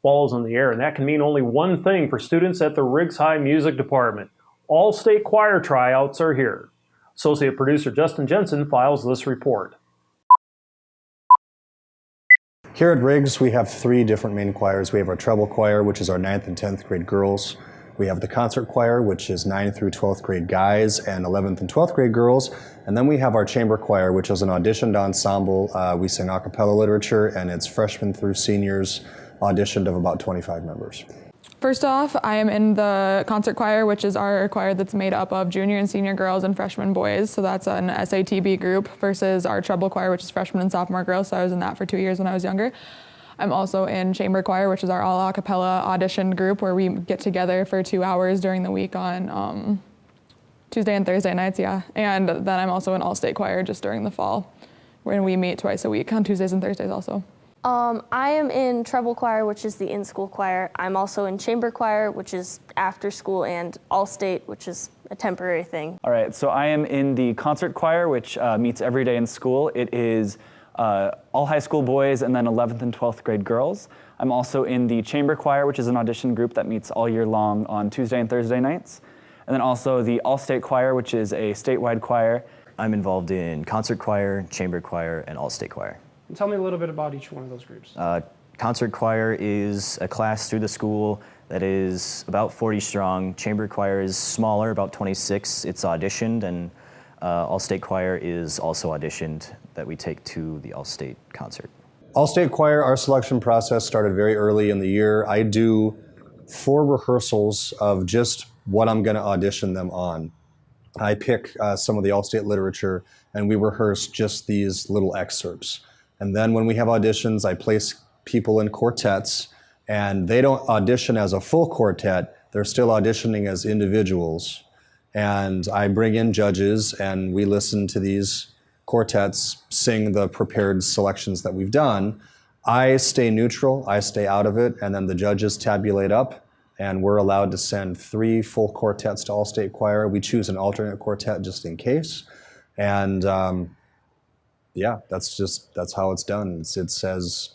Fall's in the air, and that can mean only one thing for students at the Riggs High Music Department. All state choir tryouts are here. Associate producer Justin Jensen files this report. Here at Riggs, we have three different main choirs. We have our treble choir, which is our 9th and 10th grade girls. We have the concert choir, which is 9th through 12th grade guys and 11th and 12th grade girls. And then we have our chamber choir, which is an auditioned ensemble. We sing a cappella literature, and it's freshmen through seniors, auditioned of about 25 members. First off, I am in the concert choir, which is our choir that's made up of junior and senior girls and freshman boys. So that's an SATB group versus our treble choir, which is freshman and sophomore girls. So I was in that for 2 years when I was younger. I'm also in chamber choir, which is our all a cappella audition group where we get together for 2 hours during the week on Tuesday and Thursday nights, yeah. And then I'm also in all-state choir just during the fall, where we meet twice a week on Tuesdays and Thursdays also. I am in treble choir, which is the in-school choir. I'm also in chamber choir, which is after school, and all-state, which is a temporary thing. All right, so I am in the concert choir, which meets every day in school. It is all high school boys and then 11th and 12th grade girls. I'm also in the chamber choir, which is an audition group that meets all year long on Tuesday and Thursday nights. And then also the all-state choir, which is a statewide choir. I'm involved in concert choir, chamber choir, and all-state choir. And tell me a little bit about each one of those groups. Concert choir is a class through the school that is about 40 strong. Chamber choir is smaller, about 26. It's auditioned, and all-state choir is also auditioned that we take to the all-state concert. All-state choir, our selection process started very early in the year. I do 4 rehearsals of just what I'm going to audition them on. I pick some of the all-state literature, and we rehearse just these little excerpts. And then when we have auditions, I place people in quartets, and they don't audition as a full quartet. They're still auditioning as individuals. And I bring in judges, and we listen to these quartets sing the prepared selections that we've done. I stay neutral, I stay out of it, and then the judges tabulate up, and we're allowed to send 3 full quartets to all-state choir. We choose an alternate quartet just in case. And yeah, that's how it's done. It's as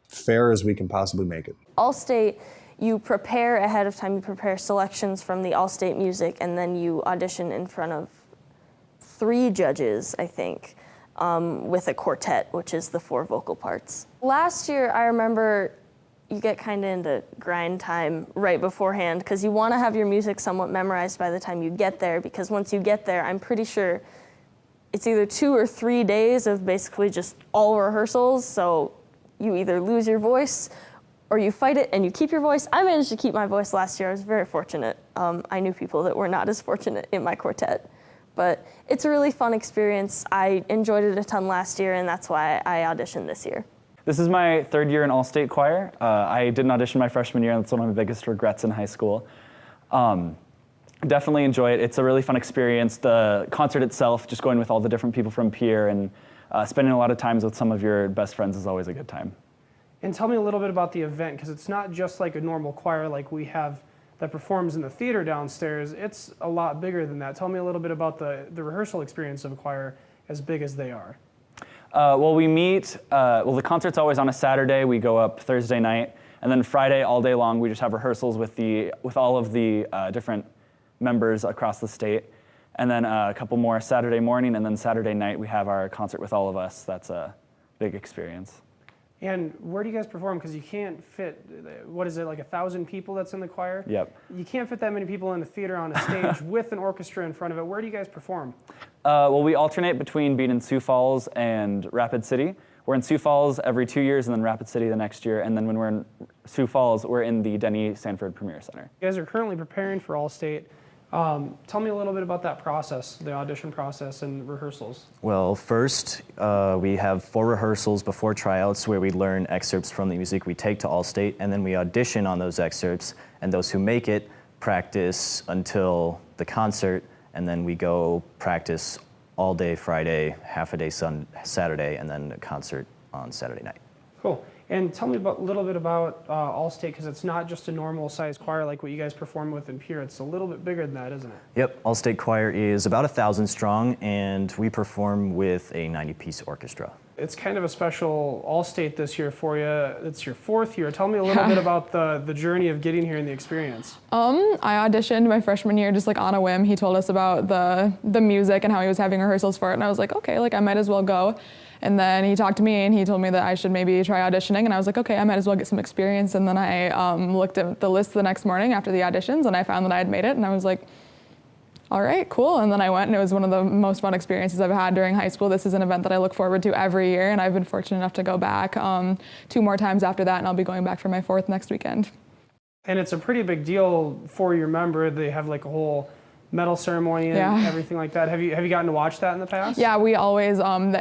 fair as we can possibly make it. All-state, you prepare ahead of time, you prepare selections from the all-state music, and then you audition in front of 3 judges, I think, with a quartet, which is the 4 vocal parts. Last year, I remember you get kind of into grind time right beforehand because you want to have your music somewhat memorized by the time you get there, because once you get there, I'm pretty sure it's either 2 or 3 days of basically just all rehearsals, so you either lose your voice or you fight it and you keep your voice. I managed to keep my voice last year. I was very fortunate. I knew people that were not as fortunate in my quartet. But it's a really fun experience. I enjoyed it a ton last year, and that's why I auditioned this year. This is my 3rd year in all-state choir. I didn't audition my freshman year, and that's one of my biggest regrets in high school. Definitely enjoy it. It's a really fun experience. The concert itself, just going with all the different people from Pierre and spending a lot of times with some of your best friends is always a good time. And tell me a little bit about the event, because it's not just like a normal choir like we have that performs in the theater downstairs. It's a lot bigger than that. Tell me a little bit about the rehearsal experience of a choir as big as they are. Well, we meet, the concert's always on a Saturday. We go up Thursday night, and then Friday all day long we just have rehearsals with all of the different members across the state. And then a couple more Saturday morning, and then Saturday night we have our concert with all of us. That's a big experience. And where do you guys perform? Because you can't fit, what is it, like 1,000 people that's in the choir? Yep. You can't fit that many people in a theater on a stage with an orchestra in front of it. Where do you guys perform? Well, we alternate between being in Sioux Falls and Rapid City. We're in Sioux Falls every 2 years, and then Rapid City the next year. And then when we're in Sioux Falls, we're in the Denny Sanford Premier Center. You guys are currently preparing for All-State. Tell me a little bit about that process, the audition process and rehearsals. Well, first, we have 4 rehearsals before tryouts where we learn excerpts from the music we take to All-State, and then we audition on those excerpts, and those who make it practice until the concert, and then we go practice all day Friday, half a day Saturday, and then a concert on Saturday night. Cool. And tell me a little bit about All-State, because it's not just a normal sized choir like what you guys perform with in Pierre. It's a little bit bigger than that, isn't it? Yep, All-State Choir is about 1,000 strong, and we perform with a 90-piece orchestra. It's kind of a special All-State this year for you. It's your 4th year. Tell me a little bit about the journey of getting here and the experience. I auditioned my freshman year just like on a whim. He told us about the music and how he was having rehearsals for it, and I was like, okay, like I might as well go. And then he talked to me and he told me that I should maybe try auditioning, and I was like, okay, I might as well get some experience. And then I looked at the list the next morning after the auditions, and I found that I had made it, and I was like, all right, cool. And then I went, and it was one of the most fun experiences I've had during high school. This is an event that I look forward to every year, and I've been fortunate enough to go back 2 more times after that, and I'll be going back for my 4th next weekend. And it's a pretty big deal for your member. They have like a whole medal ceremony and everything like that. Have you gotten to watch that in the past? Yeah, we always,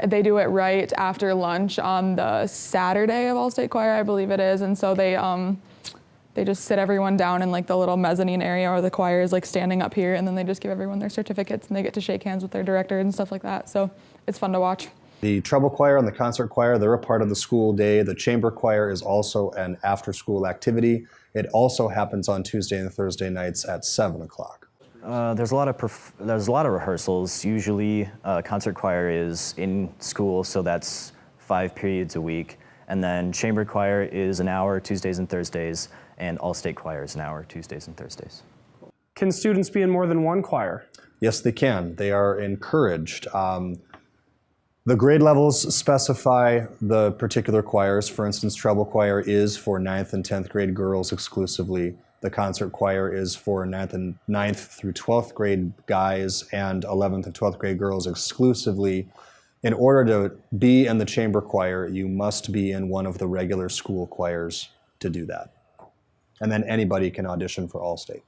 they do it right after lunch on the Saturday of All-State Choir, I believe it is, and so they just sit everyone down in like the little mezzanine area, or the choir is like standing up here, and then they just give everyone their certificates, and they get to shake hands with their director and stuff like that. So it's fun to watch. The treble choir and the concert choir, they're a part of the school day. The chamber choir is also an after-school activity. It also happens on Tuesday and Thursday nights at 7 o'clock. There's a lot of rehearsals. Usually, concert choir is in school, so that's 5 periods a week. And then chamber choir is an hour Tuesdays and Thursdays, and All-State choir is an hour Tuesdays and Thursdays. Can students be in more than one choir? Yes, they can. They are encouraged. The grade levels specify the particular choirs. For instance, treble choir is for 9th and 10th grade girls exclusively. The concert choir is for 9th through 12th grade guys and 11th and 12th grade girls exclusively. In order to be in the chamber choir, you must be in one of the regular school choirs to do that. And then anybody can audition for All-State.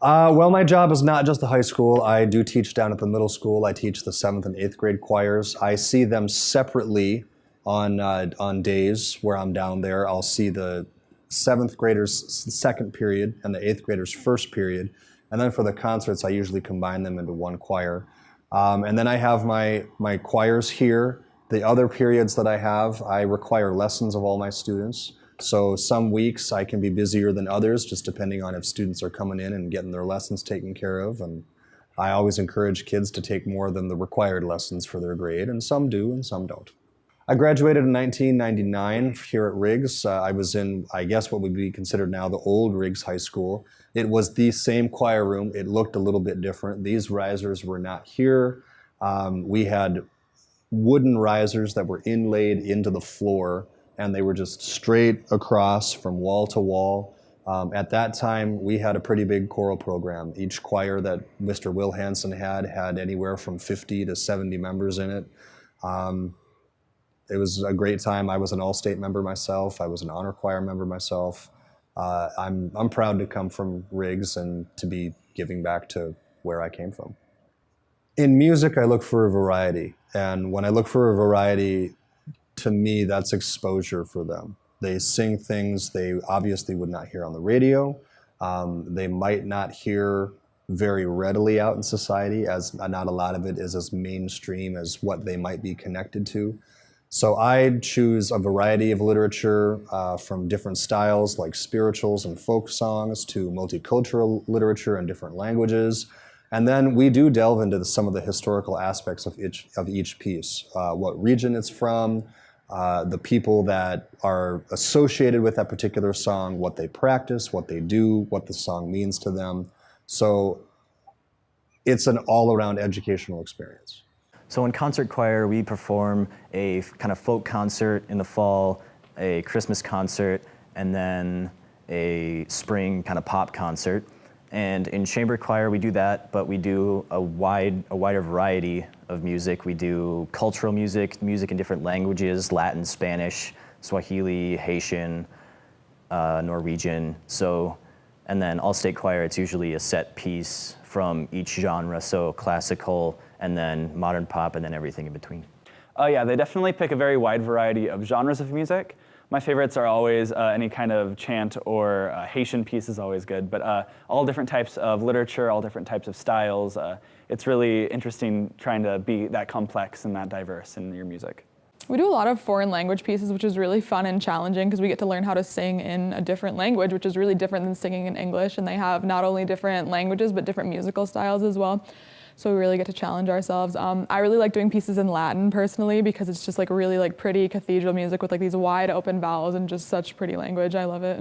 Well, my job is not just the high school. I do teach down at the middle school. I teach the 7th and 8th grade choirs. I see them separately on days where I'm down there. I'll see the 7th graders' second period and the 8th graders' first period. And then for the concerts, I usually combine them into one choir. And then I have my choirs here. The other periods that I have, I require lessons of all my students. So some weeks I can be busier than others, just depending on if students are coming in and getting their lessons taken care of. And I always encourage kids to take more than the required lessons for their grade, and some do and some don't. I graduated in 1999 here at Riggs. I was in, I guess, what would be considered now the old Riggs High School. It was the same choir room. It looked a little bit different. These risers were not here. We had wooden risers that were inlaid into the floor, and they were just straight across from wall to wall. At that time, we had a pretty big choral program. Each choir that Mr. Will Hansen had anywhere from 50 to 70 members in it. It was a great time. I was an All-State member myself. I was an honor choir member myself. I'm proud to come from Riggs and to be giving back to where I came from. In music, I look for a variety. And when I look for a variety, to me, that's exposure for them. They sing things they obviously would not hear on the radio. They might not hear very readily out in society, as not a lot of it is as mainstream as what they might be connected to. So I choose a variety of literature from different styles like spirituals and folk songs to multicultural literature in different languages. And then we do delve into some of the historical aspects of each piece, what region it's from, the people that are associated with that particular song, what they practice, what they do, what the song means to them. So it's an all-around educational experience. So in concert choir, we perform a kind of folk concert in the fall, a Christmas concert, and then a spring kind of pop concert. And in chamber choir, we do that, but we do a wider variety of music. We do cultural music in different languages, Latin, Spanish, Swahili, Haitian, Norwegian. So, and then All-State choir, it's usually a set piece from each genre, so classical, and then modern pop, and then everything in between. Yeah, they definitely pick a very wide variety of genres of music. My favorites are always any kind of chant or Haitian piece is always good, but all different types of literature, all different types of styles. It's really interesting trying to be that complex and that diverse in your music. We do a lot of foreign language pieces, which is really fun and challenging because we get to learn how to sing in a different language, which is really different than singing in English. And they have not only different languages, but different musical styles as well. so we really get to challenge ourselves. I really like doing pieces in Latin personally because it's just like really like pretty cathedral music with like these wide open vowels and just such pretty language. I love it.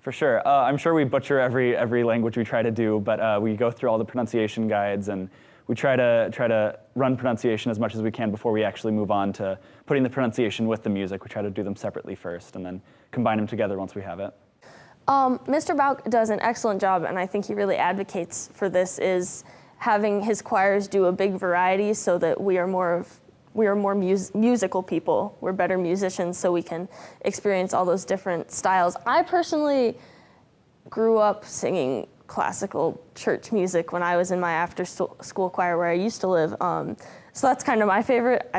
For sure. I'm sure we butcher every language we try to do, but we go through all the pronunciation guides and we try to run pronunciation as much as we can before we actually move on to putting the pronunciation with the music. We try to do them separately first and then combine them together once we have it. Mr. Bauck does an excellent job, and I think he really advocates for this, is having his choirs do a big variety so that we are more musical people. We're better musicians, so we can experience all those different styles. I personally grew up singing classical church music when I was in my after-school choir where I used to live. So that's kind of my favorite.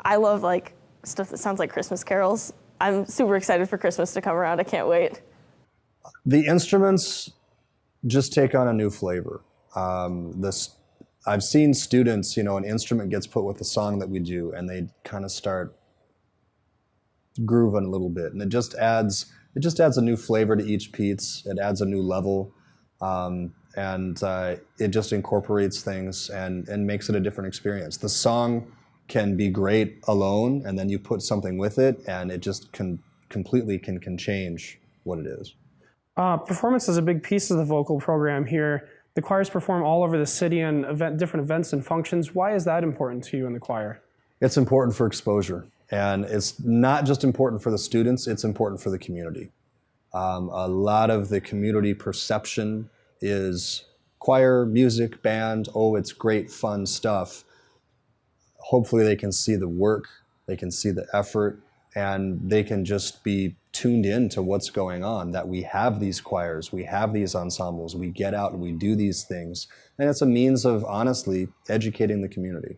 I love like stuff that sounds like Christmas carols. I'm super excited for Christmas to come around. I can't wait. The instruments just take on a new flavor. I've seen students, an instrument gets put with the song that we do, and they kind of start grooving a little bit, and it just adds a new flavor to each piece. It adds a new level, and it just incorporates things and makes it a different experience. The song can be great alone, and then you put something with it, and it just completely can change what it is. Performance is a big piece of the vocal program here. The choirs perform all over the city on different events and functions. Why is that important to you in the choir? It's important for exposure, and it's not just important for the students, it's important for the community. A lot of the community perception is choir, music, band, oh, it's great, fun stuff. Hopefully they can see the work, they can see the effort, and they can just be tuned in to what's going on, that we have these choirs, we have these ensembles, we get out and we do these things. And it's a means of, honestly, educating the community.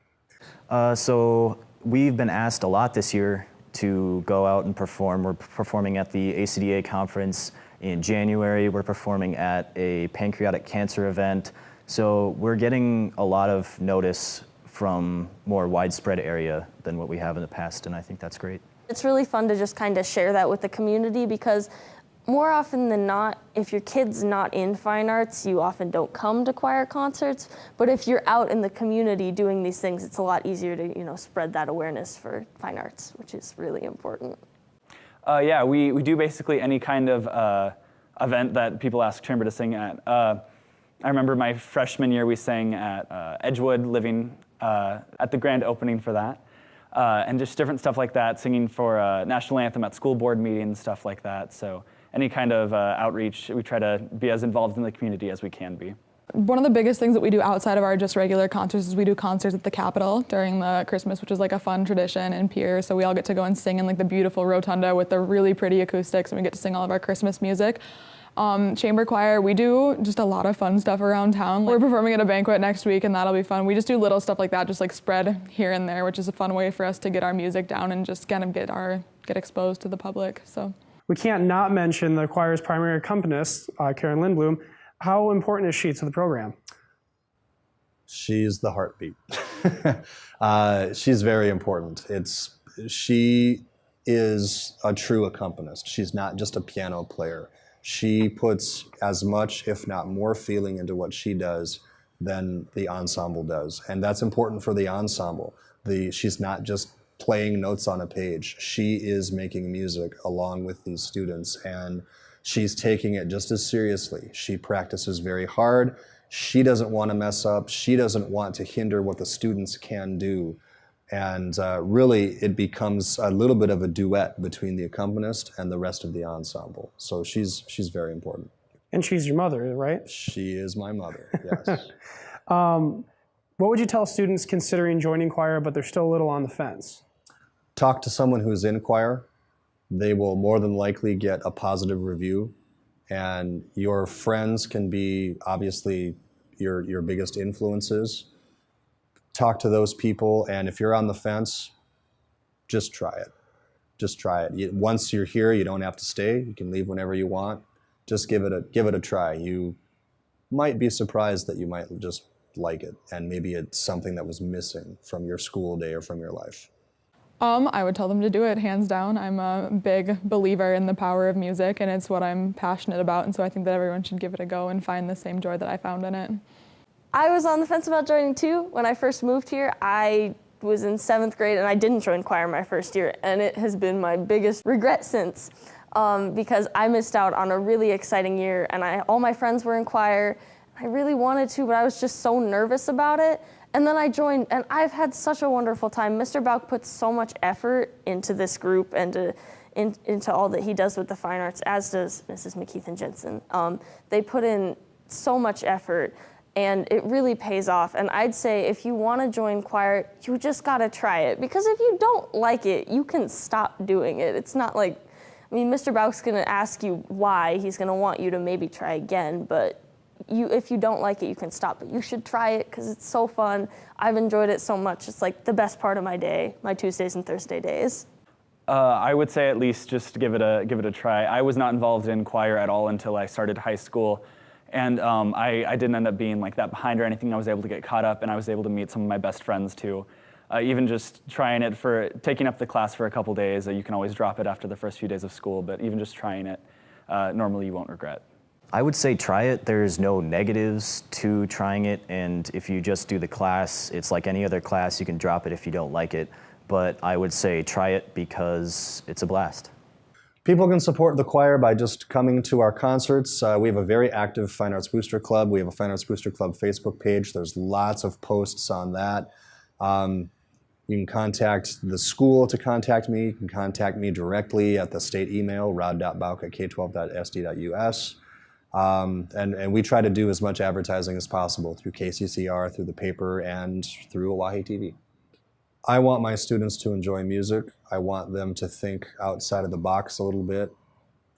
So we've been asked a lot this year to go out and perform. We're performing at the ACDA conference in January. We're performing at a pancreatic cancer event. So we're getting a lot of notice from more widespread area than what we have in the past, and I think that's great. It's really fun to just kind of share that with the community, because more often than not, if your kid's not in fine arts, you often don't come to choir concerts. But if you're out in the community doing these things, it's a lot easier to spread that awareness for fine arts, which is really important. Yeah, we do basically any kind of event that people ask chamber to sing at. I remember my freshman year we sang at Edgewood, living at the grand opening for that. And just different stuff like that, singing for national anthem at school board meetings, stuff like that. So any kind of outreach, we try to be as involved in the community as we can be. One of the biggest things that we do outside of our just regular concerts is we do concerts at the Capitol during the Christmas, which is like a fun tradition in Pierre. So we all get to go and sing in like the beautiful rotunda with the really pretty acoustics, and we get to sing all of our Christmas music. Chamber choir, we do just a lot of fun stuff around town. We're performing at a banquet next week, and that'll be fun. We just do little stuff like that, just like spread here and there, which is a fun way for us to get our music down and just kind of get exposed to the public. So We can't not mention the choir's primary accompanist, Karen Lindblom. How important is she to the program? She's the heartbeat. She's very important. She is a true accompanist. She's not just a piano player. She puts as much, if not more, feeling into what she does than the ensemble does. And that's important for the ensemble. She's not just playing notes on a page. She is making music along with these students, and she's taking it just as seriously. She practices very hard. She doesn't want to mess up. She doesn't want to hinder what the students can do. And really, it becomes a little bit of a duet between the accompanist and the rest of the ensemble. So she's very important. And she's your mother, right? She is my mother, yes. What would you tell students considering joining choir, but they're still a little on the fence? Talk to someone who's in choir. They will more than likely get a positive review. And your friends can be obviously your biggest influences. Talk to those people, and if you're on the fence, just try it. Just try it. Once you're here, you don't have to stay. You can leave whenever you want. Just give it a try. You might be surprised that you might just like it, and maybe it's something that was missing from your school day or from your life. I would tell them to do it, hands down. I'm a big believer in the power of music, and it's what I'm passionate about, and so I think that everyone should give it a go and find the same joy that I found in it. I was on the fence about joining too. When I first moved here, I was in 7th grade and I didn't join choir my first year, and it has been my biggest regret since, because I missed out on a really exciting year, and all my friends were in choir. I really wanted to, but I was just so nervous about it. And then I joined, and I've had such a wonderful time. Mr. Bauck puts so much effort into this group and into all that he does with the fine arts, as does Mrs. McKeith and Jensen. They put in so much effort, and it really pays off. And I'd say if you want to join choir, you just got to try it. Because if you don't like it, you can stop doing it. It's not like, I mean, Mr. Bauck's going to ask you why. He's going to want you to maybe try again, but if you don't like it, you can stop. But you should try it because it's so fun. I've enjoyed it so much. It's like the best part of my day, my Tuesdays and Thursday days. I would say at least just give it a try. I was not involved in choir at all until I started high school. And I didn't end up being like that behind or anything. I was able to get caught up, and I was able to meet some of my best friends too. Even just trying it taking up the class for a couple days, you can always drop it after the first few days of school, but even just trying it, normally you won't regret. I would say try it. There's no negatives to trying it, and if you just do the class, it's like any other class. You can drop it if you don't like it, but I would say try it because it's a blast. People can support the choir by just coming to our concerts. We have a very active Fine Arts Booster Club. We have a Fine Arts Booster Club Facebook page. There's lots of posts on that. You can contact the school to contact me. You can contact me directly at the state email, rodd.bauck@k12.sd.us. And we try to do as much advertising as possible through KCCR, through the paper, and through OaheTV. I want my students to enjoy music. I want them to think outside of the box a little bit,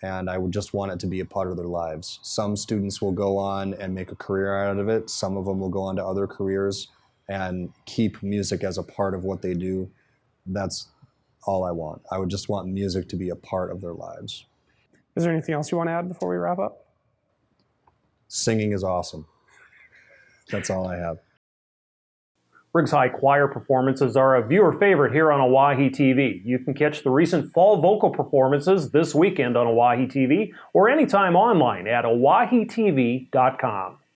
and I would just want it to be a part of their lives. Some students will go on and make a career out of it. Some of them will go on to other careers and keep music as a part of what they do. That's all I want. I would just want music to be a part of their lives. Is there anything else you want to add before we wrap up? Singing is awesome. That's all I have. Riggs High choir performances are a viewer favorite here on OaheTV. You can catch the recent fall vocal performances this weekend on OaheTV or anytime online at OaheTV.com.